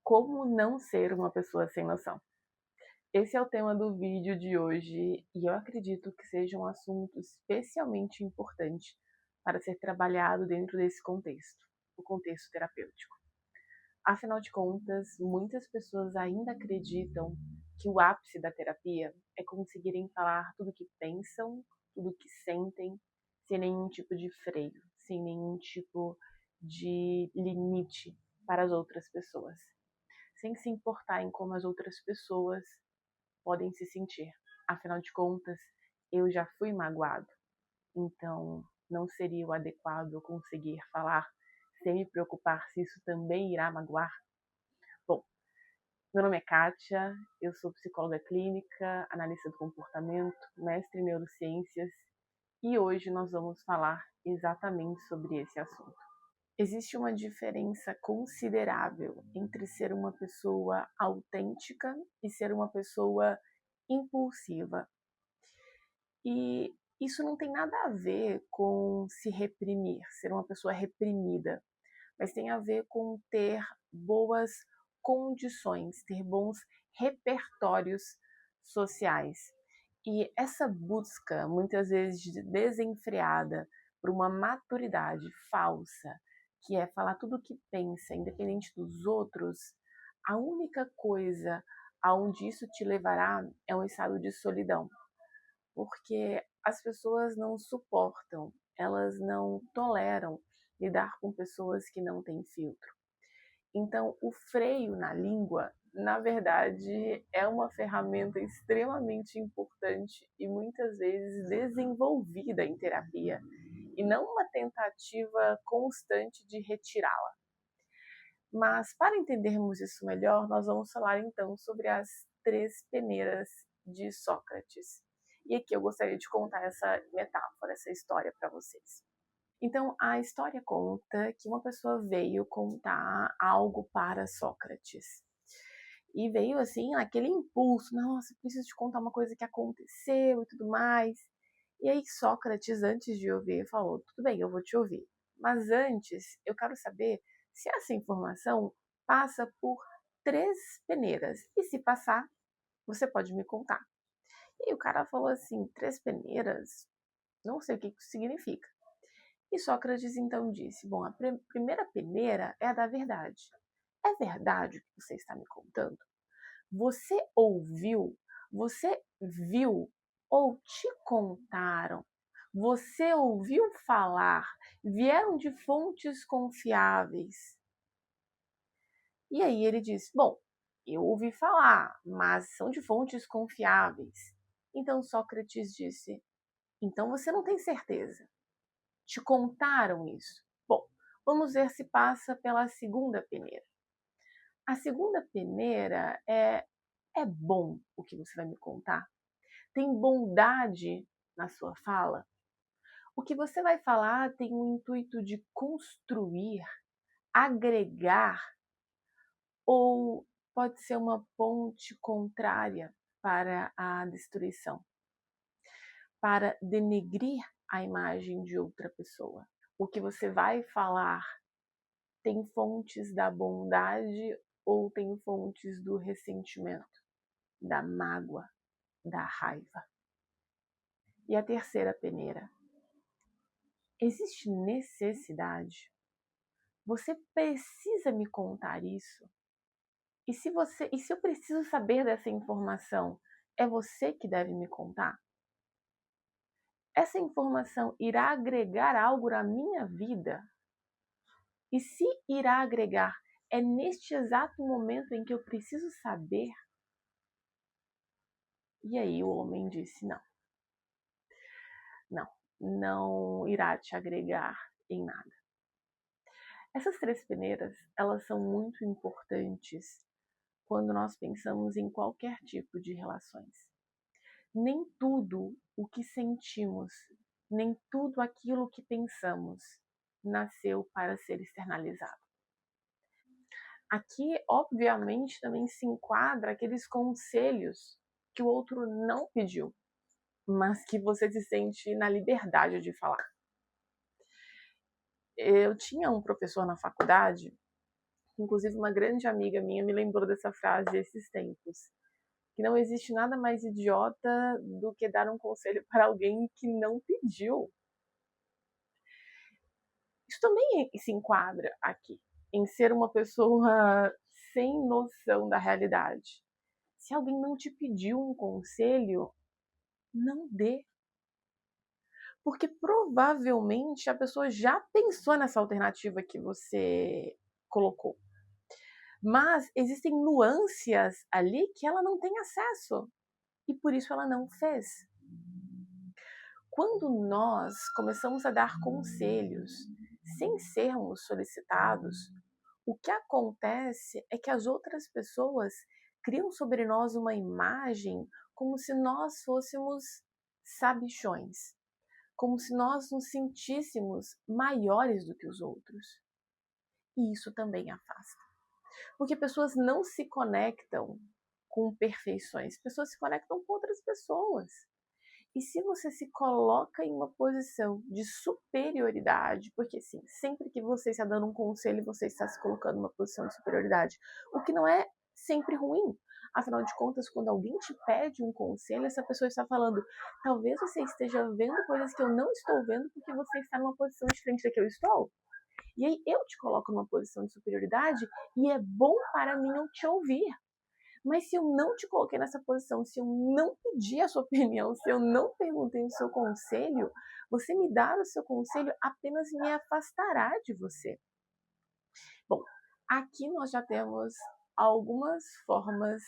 Como não ser uma pessoa sem noção? Esse é o tema do vídeo de hoje e eu acredito que seja um assunto especialmente importante para ser trabalhado dentro desse contexto, o contexto terapêutico. Afinal de contas, muitas pessoas ainda acreditam que o ápice da terapia é conseguirem falar tudo o que pensam, tudo o que sentem, sem nenhum tipo de freio, sem nenhum tipo de limite para as outras pessoas, sem se importar em como as outras pessoas podem se sentir. Afinal de contas, eu já fui magoado, então não seria o adequado eu conseguir falar sem me preocupar se isso também irá magoar? Bom, meu nome é Kátia, eu sou psicóloga clínica, analista do comportamento, mestre em neurociências e hoje nós vamos falar exatamente sobre esse assunto. Existe uma diferença considerável entre ser uma pessoa autêntica e ser uma pessoa impulsiva. E isso não tem nada a ver com se reprimir, ser uma pessoa reprimida, mas tem a ver com ter boas condições, ter bons repertórios sociais. E essa busca, muitas vezes desenfreada, por uma maturidade falsa, que é falar tudo o que pensa, independente dos outros, a única coisa aonde isso te levará é um estado de solidão, porque as pessoas não suportam, elas não toleram lidar com pessoas que não têm filtro. Então, o freio na língua, na verdade, é uma ferramenta extremamente importante e muitas vezes desenvolvida em terapia, e não uma tentativa constante de retirá-la. Mas, para entendermos isso melhor, nós vamos falar então sobre as três peneiras de Sócrates. E aqui eu gostaria de contar essa metáfora, essa história para vocês. Então, a história conta que uma pessoa veio contar algo para Sócrates. E veio assim, aquele impulso, nossa, preciso te contar uma coisa que aconteceu e tudo mais. E aí Sócrates, antes de ouvir, falou, tudo bem, eu vou te ouvir. Mas antes, eu quero saber se essa informação passa por três peneiras. E se passar, você pode me contar. E o cara falou assim, três peneiras? Não sei o que isso significa. E Sócrates então disse, bom, a primeira peneira é a da verdade. É verdade o que você está me contando? Você ouviu? Você viu? Ou te contaram? Você ouviu falar? Vieram de fontes confiáveis? E aí ele disse, bom, eu ouvi falar, mas são de fontes confiáveis. Então Sócrates disse, então você não tem certeza. Te contaram isso? Bom, vamos ver se passa pela segunda peneira. A segunda peneira é bom o que você vai me contar? Tem bondade na sua fala? O que você vai falar tem o intuito de construir, agregar, ou pode ser uma ponte contrária para a destruição, para denegrir a imagem de outra pessoa? O que você vai falar tem fontes da bondade ou tem fontes do ressentimento, da mágoa, da raiva? E a terceira peneira. Existe necessidade? Você precisa me contar isso? E se eu preciso saber dessa informação, é você que deve me contar? Essa informação irá agregar algo na minha vida? E se irá agregar, é neste exato momento em que eu preciso saber? E aí o homem disse, não irá te agregar em nada. Essas três peneiras, elas são muito importantes quando nós pensamos em qualquer tipo de relações. Nem tudo o que sentimos, nem tudo aquilo que pensamos nasceu para ser externalizado. Aqui, obviamente, também se enquadra aqueles conselhos que o outro não pediu, mas que você se sente na liberdade de falar. Eu tinha um professor na faculdade Inclusive, uma grande amiga minha me lembrou dessa frase esses tempos, que não existe nada mais idiota do que dar um conselho para alguém que não pediu. Isso também se enquadra aqui, em ser uma pessoa sem noção da realidade. Se alguém não te pediu um conselho, não dê. Porque provavelmente a pessoa já pensou nessa alternativa que você colocou. Mas existem nuances ali que ela não tem acesso. E por isso ela não fez. Quando nós começamos a dar conselhos sem sermos solicitados, o que acontece é que as outras pessoas criam sobre nós uma imagem como se nós fôssemos sabichões, como se nós nos sentíssemos maiores do que os outros. E isso também afasta. Porque pessoas não se conectam com perfeições, pessoas se conectam com outras pessoas. E se você se coloca em uma posição de superioridade, porque sim, sempre que você está dando um conselho, você está se colocando numa posição de superioridade, o que não é sempre ruim. Afinal de contas, quando alguém te pede um conselho, essa pessoa está falando, talvez você esteja vendo coisas que eu não estou vendo porque você está numa posição diferente da que eu estou. E aí eu te coloco numa posição de superioridade e é bom para mim eu te ouvir. Mas se eu não te coloquei nessa posição, se eu não pedi a sua opinião, se eu não perguntei o seu conselho, você me dar o seu conselho apenas me afastará de você. Bom, aqui nós já temos algumas formas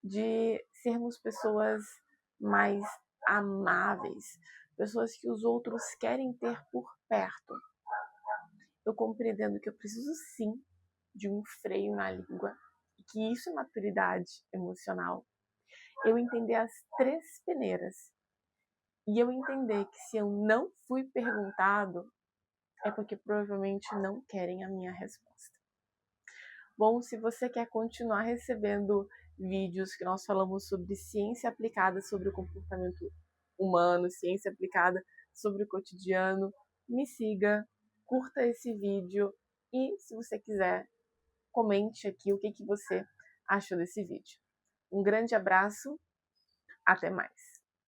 de sermos pessoas mais amáveis, pessoas que os outros querem ter por perto. Eu compreendendo que eu preciso sim de um freio na língua, e que isso é maturidade emocional. Eu entender as 3 peneiras. E eu entender que se eu não fui perguntado, é porque provavelmente não querem a minha resposta. Bom, se você quer continuar recebendo vídeos que nós falamos sobre ciência aplicada sobre o comportamento humano, ciência aplicada sobre o cotidiano, me siga, curta esse vídeo e, se você quiser, comente aqui o que você achou desse vídeo. Um grande abraço, até mais!